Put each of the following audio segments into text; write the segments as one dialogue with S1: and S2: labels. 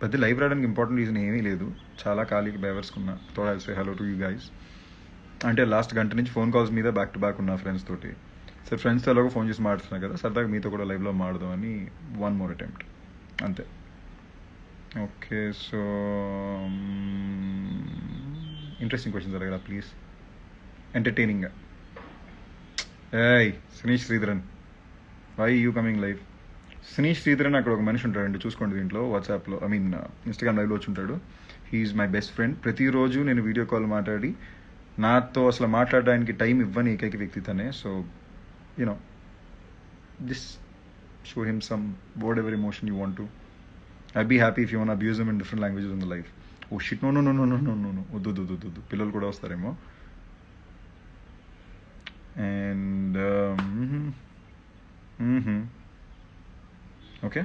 S1: పెద్ద లైవ్ రావడానికి important reason ఏమీ లేదు, చాలా ఖాళీకి బేవర్స్కున్నా. Thought I'll say hello to you guys. అంటే లాస్ట్ గంట నుంచి ఫోన్ కాల్స్ మీద బ్యాక్ టు బ్యాక్ ఉన్నా ఫ్రెండ్స్ తోటి. సో ఫ్రెండ్స్తో ఎలాగో ఫోన్ చేసి మాట్లాడుతున్నా కదా, సరదాగా మీతో కూడా లైవ్లో మాడదామని వన్ మోర్ అటెంప్ట్ అంతే. ఓకే, సో ఇంట్రెస్టింగ్ క్వశ్చన్స్ అడగరా ప్లీజ్, ఎంటర్టైనింగ్గా. Hey Suneesh Sreedharan, why you coming live? Suneesh Sreedharan అక్కడ ఒక మనిషి ఉంటాడండి, చూసుకోండి దీంట్లో వాట్సాప్లో, ఐ మీన్ ఇన్స్టాగ్రామ్ లైవ్లో వచ్చి ఉంటాడు. He's my best friend. ప్రతిరోజు నేను వీడియో కాల్ మాట్లాడి నాతో అసలు మాట్లాడడానికి టైం ఇవ్వని ఏకైక వ్యక్తి తనే. So you know just show him some whatever emotion you want to. I be happy if you want abuse him in different languages in the life. Oh shit, no no no no no no no no, వద్దు వద్దు వద్దు, పిల్లలు కూడా వస్తారేమో. And okay,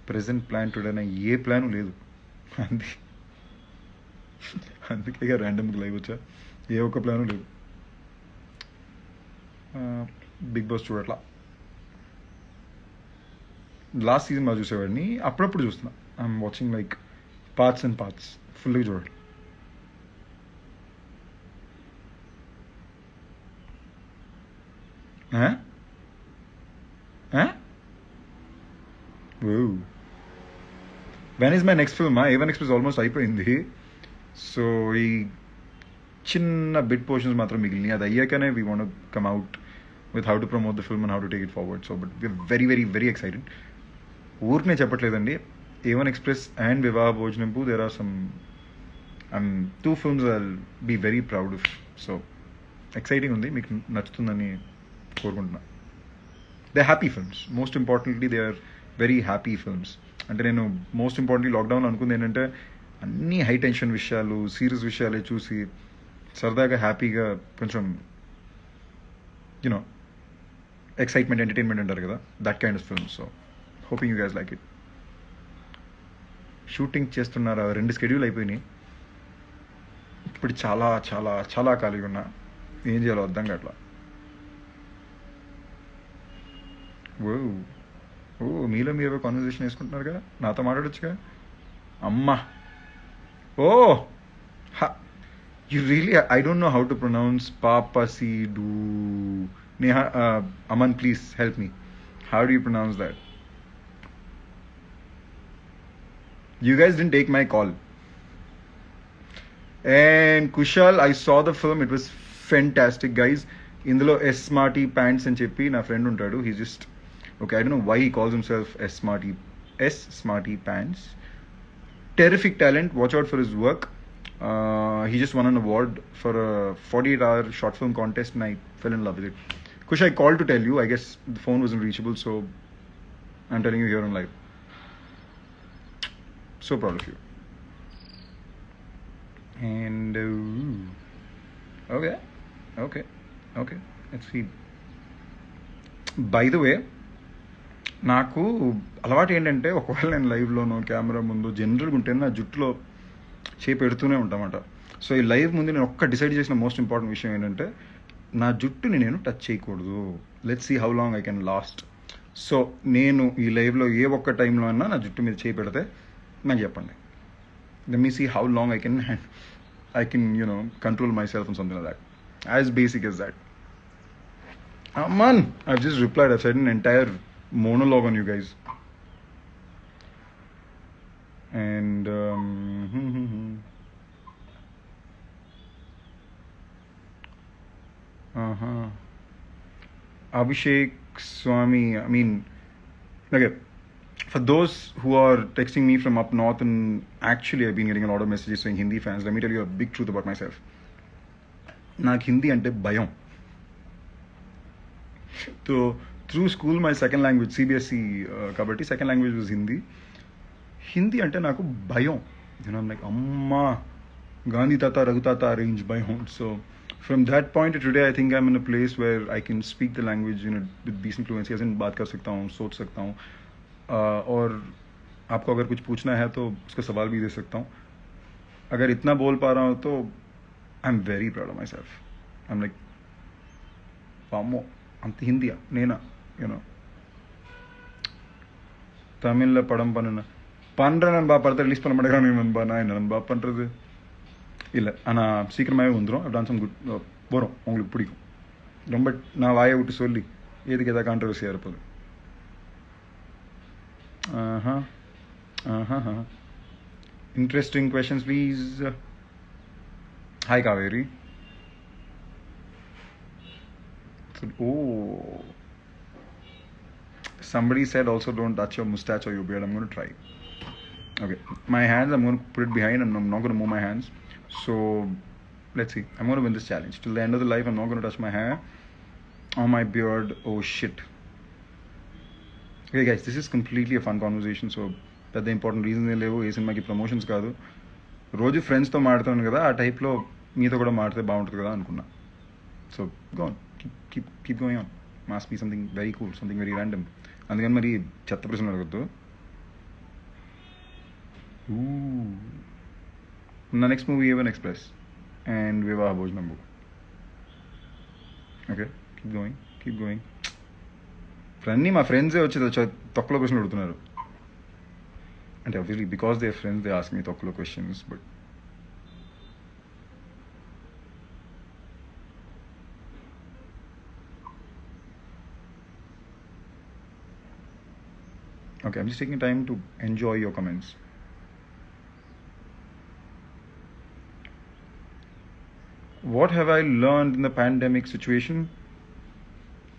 S1: present plan today నా ఏ plan లేదు, అందుకే ఇక ర్యాండమ్గా లైవ్ వచ్చా. ఏ ఒక్క ప్లాను లేదు. బిగ్ బాస్ చూడట్లా. లాస్ట్ సీజన్ బాగా చూసేవాడిని, అప్పుడప్పుడు చూస్తున్నా. I'm watching like parts and parts, ఫుల్గా చూడాలి. When is my next film? A1 Express almost అయిపోయింది. సో ఈ చిన్న బిట్ పోర్షన్స్ మాత్రం మిగిలినాయి. అది అయ్యాకనే we want come out with how to promote the film and how to take it forward. So but we're very very very excited. ఊరికనే చెప్పట్లేదండి. A1 Express and Vivaha Bhojanambu there are some two films I'll be very proud of. So exciting ఉంది, మీకు నచ్చుతుందని కోరుకుంటున్నా. They happy films, most importantly they are very happy films. అంటే నేను most importantly లాక్డౌన్లో అనుకుంది ఏంటంటే అన్ని హై టెన్షన్ విషయాలు, సీరియస్ విషయాలే చూసి సరదాగా హ్యాపీగా కొంచెం యూనో ఎక్సైట్మెంట్, ఎంటర్టైన్మెంట్ అంటారు కదా, that kind of film. So hoping you guys like it. Shooting చేస్తున్నారా? 2 స్కెడ్యూల్ అయిపోయినాయి. ఇప్పుడు చాలా చాలా చాలా ఖాళీగా ఉన్నా, ఏం చేయాలో అర్థం కావట్లా. ఓ మీలో మీరు కాన్వర్సేషన్ వేసుకుంటున్నారుగా, నాతో మాట్లాడొచ్చుగా. అమ్మా, oh you really, I don't know how to pronounce poppy seed. Neha, Aman please help me. How do you pronounce that? You guys didn't take my call. And Kushal, I saw the film. It was fantastic, guys. Indulo S Smarty Pants and Cheppi, na friend untadu. He's just okay. I don't know why he calls himself S Smarty Pants. Terrific talent. Watch out for his work. He just won an award for a 48-hour short film contest, and I fell in love with it. Kush, I called to tell you. I guess the phone wasn't reachable, so I'm telling you here on live. So proud of you. And okay, let's see. By the way, నాకు అలవాటు ఏంటంటే, ఒకవేళ నేను లైవ్లోనో camera ముందు జనరల్గా ఉంటే నా జుట్టులో చేయి పెడుతూనే ఉంటామట. సో ఈ లైవ్ ముందు నేను డిసైడ్ చేసిన మోస్ట్ ఇంపార్టెంట్ విషయం ఏంటంటే, నా జుట్టుని నేను టచ్ చేయకూడదు. Let's see how long I can last. So నేను ఈ లైవ్లో ఏ ఒక్క టైంలో అయినా నా జుట్టు మీద చేయి పెడితే నాకు చెప్పండి. Let me see how long I can control myself and something like that. As basic as that. Man, I've just replied. I've said an entire monologue on you guys. And Abhishek Swami, I mean, okay. For those who are texting me from up north, and actually I've been getting a lot of messages saying Hindi fans, let me tell you a big truth about myself. నాకు హిందీ అంటే భయం. So through school my second language CBSE కాబట్టి second language was Hindi. Hindi అంటే నాకు భయం. I'm like, అమ్మా, గాంధీ తాత రఘు తాత range భయం. So from that point to today, I think I'm in a place where I can speak the language with decent fluency, as in बात कर सकता हूँ, सोच सकता हूँ, और आपको अगर कुछ पूछना है तो उसका सवाल भी दे सकता हूँ. अगर इतना बोल पा रहा हूँ तो I am very proud of myself. I am like, वामो अंत हिंदिया नेना, तमिल पड़म पन பண்ணுறேன் நண்பா, படத்தை ரிலீஸ் பண்ண மாட்டேங்கிறான் நண்பா. நான் என்ன நண்பா பண்ணுறது? இல்லை, ஆனால் சீக்கிரமாகவே வந்துடும். டான்ஸ் குட் வரும், உங்களுக்கு பிடிக்கும். ரொம்ப நான் வாயை விட்டு சொல்லி எதுக்கு எதாவது கான்ட்ரவர்சியாக இருப்பது. Interesting questions, please. Hi, Kaveri. Oh, somebody said also don't touch your mustache or your beard. I'm going to try. Okay, my hands, I'm going to put it behind and I'm not going to move my hands. So, let's see. I'm going to win this challenge. Till the end of the life, I'm not going to touch my hair or my beard. Oh, shit. Okay, guys, this is completely a fun conversation. So, పెద్ద important reason ఏం లేవు. ఏ సినిమాకి promotions కాదు. రోజు ఫ్రెండ్స్తో మాడుతాను కదా, ఆ టైప్లో మీతో కూడా మాడితే బాగుంటుంది కదా అనుకున్నా. So gonna keep going on. Must be something very cool, something very random. అందుకని మరి చెత్త ప్రశ్నలు అడగద్దు. నా next movie A1 Express and వివాహ భోజనం. Okay, keep going. అన్నీ మా ఫ్రెండ్సే వచ్చి తొక్కలో ప్రశ్నలు అడుగుతున్నారు. And obviously, because they're friends, they ask me Tokkolo questions, but okay, I'm just taking time to enjoy your comments. What have I learned in the pandemic situation?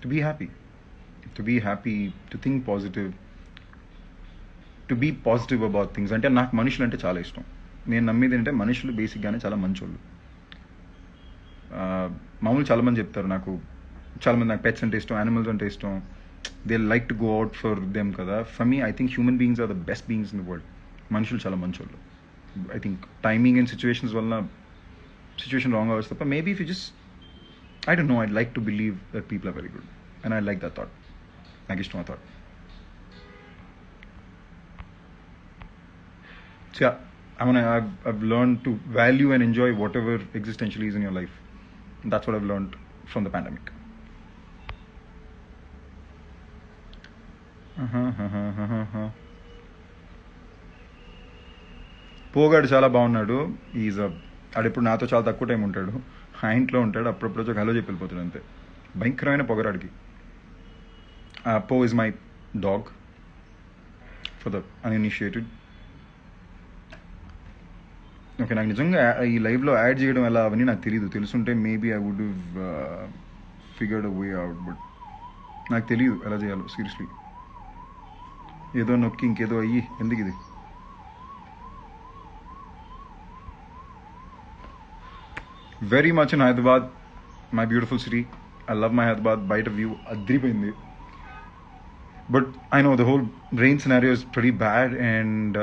S1: To be happy, to think positive, to be positive about things. అంటే నాకు మనుషులు అంటే చాలా ఇష్టం. నేను నమ్మేది ఏంటంటే మనుషులు బేసిక్గానే చాలా మంచోళ్ళు. మామూలు చాలామంది చెప్తారు చాలామంది నాకు పెట్స్ అంటే ఇష్టం, యానిమల్స్ అంటే ఇష్టం, they like to go out for them కదా. For me, I think human beings are the best beings in the world. మనుషులు చాలా మంచోళ్ళు. I think timing and situations వల్ల సిచ్యువేషన్ రాంగ్ అవ్వచ్చు తప్ప, maybe if you just, I don't know, I like to believe that people are very good and I like that thought. నాకు ఇష్టం ఆ thought. So yeah, I've learned to value and enjoy whatever existentially is in your life. That's what I've learned from the pandemic. పోగాడు చాలా బాగున్నాడు. ఆడెప్పుడు నాతో చాలా తక్కువ time ఉంటాడు. ఆ ఇంట్లో ఉంటాడు, అప్పుడప్పుడు వచ్చి హలో చెప్పి వెళ్ళిపోతాడు అంతే. భయంకరమైన పొగరాడికి. Po is my dog for the uninitiated. Okay, నాకు నిజంగా ఈ లైవ్లో యాడ్ చేయడం ఎలా అవన్నీ నాకు తెలియదు. తెలుసుంటే maybe I would figured a way out, but నాకు తెలియదు ఎలా చేయాలో. సీరియస్లీ ఏదో నొక్కి ఇంకేదో అయ్యి ఎందుకు ఇది. Very much in Hyderabad, my beautiful city. I love my Hyderabad. బయట వ్యూ అద్రిపోయింది. But I know the whole rain scenario is very bad and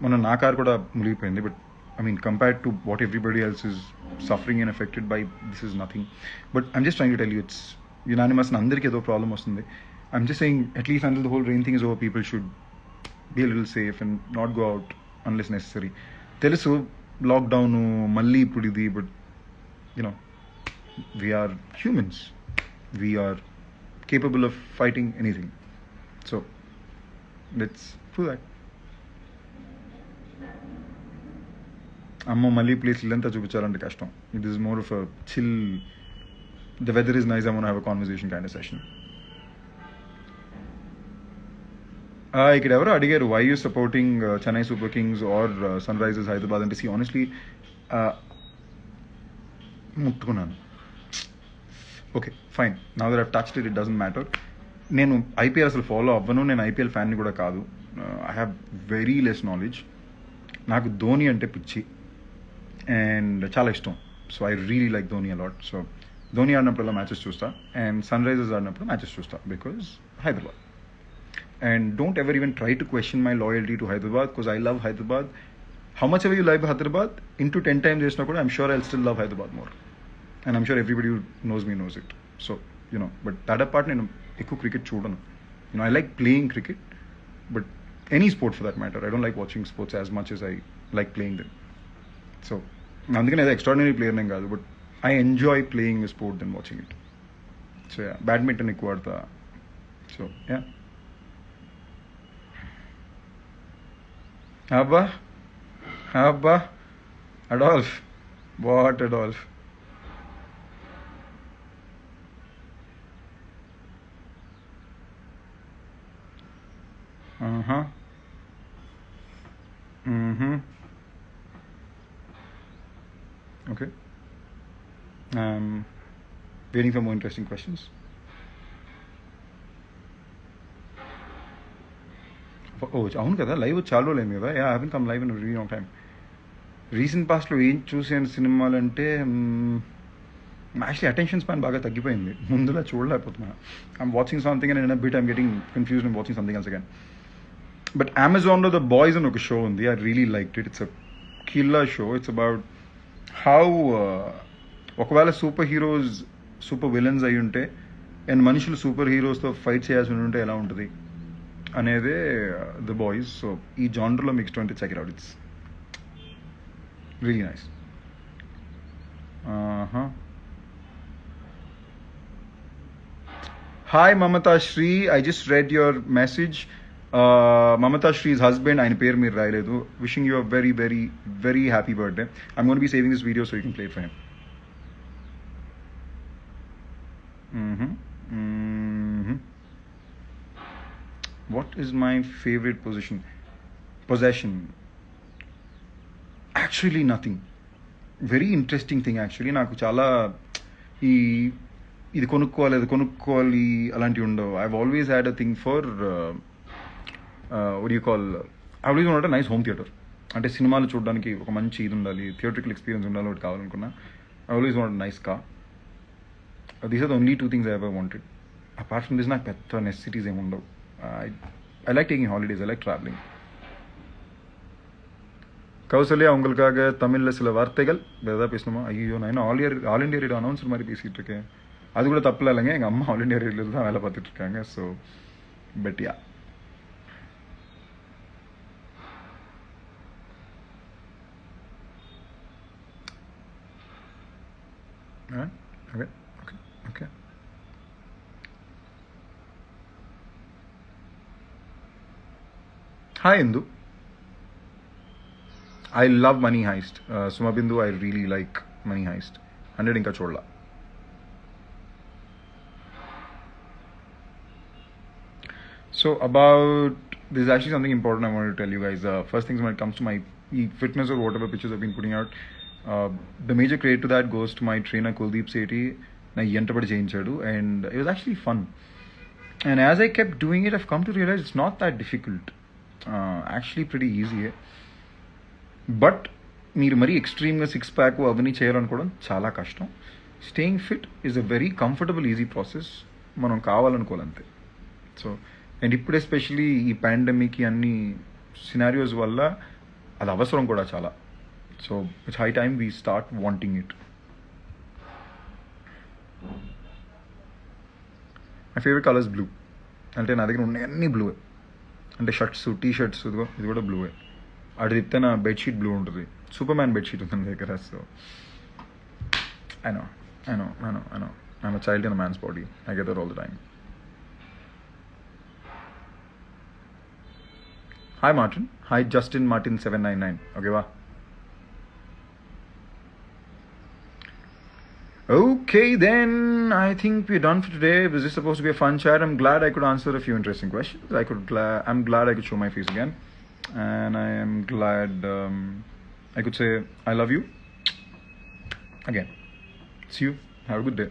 S1: మొన్న నా కార్ కూడా మునిగిపోయింది. But I mean compared to what everybody else is suffering and affected by, this is nothing. But I'm just trying to tell you, it's unanimous. అందరికీ ఏదో problem వస్తుంది. I'm just saying at least until the whole rain thing is over, people should be little safe and not go out unless necessary. తెలుసు lockdown మళ్ళీ ఇప్పుడు ఇది, but you know we're humans, we're capable of fighting anything. So let's do that. అమ్మ మళ్ళీ place ఇల్లంతా చూపించాలంటే కష్టం. It is more of a chill, the weather is nice, I want to have a conversation kind of session. ఇక్కడ ఎవరో అడిగారు, why you supporting Chennai Super Kings or Sunrisers Hyderabad అంటే, honestly ముట్టుకున్నాను. Okay fine, now that I've touched it, it doesn't matter. నేను IPL అసలు follow అవ్వను, నేను IPL ఫ్యాన్ని కూడా కాదు. I have very less knowledge. నాకు ధోని అంటే పిచ్చి అండ్ చాలా ఇష్టం. So I really like Dhoni a lot. So Dhoni ఆడినప్పుడల్లా మ్యాచెస్ చూస్తా అండ్ సన్ రైజర్స్ ఆడినప్పుడు మ్యాచెస్ చూస్తా, because Hyderabad. And don't ever even try to question my loyalty to Hyderabad, because I love Hyderabad. How much ever you live Hyderabad into 10 times చేసినా కూడా I'm sure I still love Hyderabad more. And I'm sure everybody who knows me knows it. So, but that apart, ఎక్కువ cricket చూడను. I like playing cricket, but any sport for that matter. I don't like watching sports as much as I like playing them. So, అందుకని ఏదో extraordinary player నేను కాదు, but I enjoy playing a sport then watching it. So badminton ఎక్కువ ఆడతా. So Abba, Abba, Adolf. What Adolf? Uh-huh. Mm-hmm. Okay. Waiting for more interesting questions. Oh, అవును కదా live చాలా రోజులైంది కదా I haven't come live in very long time. Recent పాస్ట్లో ఏం చూసాను సినిమాలు అంటే యాక్చువల్లీ అటెన్షన్ స్పాన్ బాగా తగ్గిపోయింది. ముందులా చూడలేకపోతున్నా. I'm watching something and in a bit I'm getting confused and watching something else again. But అమెజాన్లో ద బాయ్స్ అని ఒక షో ఉంది. I really liked it. It's a killer show. It's about how ఒకవేళ super heroes super villains అయి ఉంటే and మనుషులు super హీరోస్తో fight చేయాల్సి ఉంటే ఎలా ఉంటుంది అనేదే ద బాయ్స్. సో ఈ జానర్లో మిక్స్డ్ అంటే check it out. It's really nice. Hi Mamata Shri, I just read your message. Mamata Shri's husband, ఆయన పేరు మీరు రాయలేదు. Wishing you a very very very happy birthday. I'm gonna be saving this video so you can play for him. What is my favorite possession? Actually nothing. Very interesting thing actually. నాకు చాలా ఇది కొనుక్కోవాలి అలాంటివి ఉండవు. I always had a thing for what you call, I always want a nice home theatre. అంటే సినిమాలు చూడడానికి ఒక మంచి ఇది ఉండాలి, థియేట్రికల్ ఎక్స్పీరియన్స్ ఉండాలి, ఒకటి కావాలనుకున్నా. I always want nice car. These are the only 2 things I ever wanted. Apart from this, నాకు పెద్ద నెసెసిటీస్ ఏమి ఉండవు. I like taking holidays. I like traveling. Kausalya உங்களுக்காக தமிழில் சில வார்த்தைகள் வேறு பேசணுமா? ஐயோ, நான் என்ன ஆல் இண்டியா ரேடியோ அனௌன்சர் மாதிரி பேசிகிட்டு இருக்கேன். அது கூட தப்பில்ல இல்லைங்க. எங்கள் அம்மா ஆல் இண்டியா ரேடியோவில் தான் வேலை பார்த்துட்டு இருக்காங்க. So but yeah, okay okay okay. Hi Indu. I love Money Heist. Suma Bindu, I really like Money Heist. 100 inka chodla. So about, this is actually something important I wanted to tell you guys. First things, when it comes to my fitness or whatever pictures I've been putting out, the major credit to that goes to my trainer Kuldeep Sethi. Na yentabadi cheyinchadu and it was actually fun. And as I kept doing it, I've come to realize it's not that difficult. Actually pretty easy. But మీరు మరీ ఎక్స్ట్రీమ్గా 6-pack అవన్నీ చేయాలనుకోవడం చాలా కష్టం. Staying fit is a very comfortable easy process, మనం కావాలనుకోవాలంతే. So and ఇప్పుడు especially ఈ pandemic అన్ని scenarios వల్ల అది అవసరం కూడా చాలా. So it's high time we start wanting it. My favourite colours blue. అంటే నా దగ్గర ఉన్నాయి అన్నీ బ్లూవే. అంటే షర్ట్స్, టీ షర్ట్స్, ఇది కూడా బ్లూవే. అటు తిప్పితే నా బెడ్షీట్ బ్లూ ఉంటుంది. సూపర్ మ్యాన్ బెడ్షీట్ ఉంది నా దగ్గర. So I know I'm a child in a man's body. I get that all the time. Hi Martin. Hi Justin Martin 799. Okay వా. Okay, then I think we're done for today. Was this supposed to be a fun chat? I'm glad I could answer a few interesting questions. I'm glad I could show my face again, and I am glad I could say I love you again. See you. Have a good day.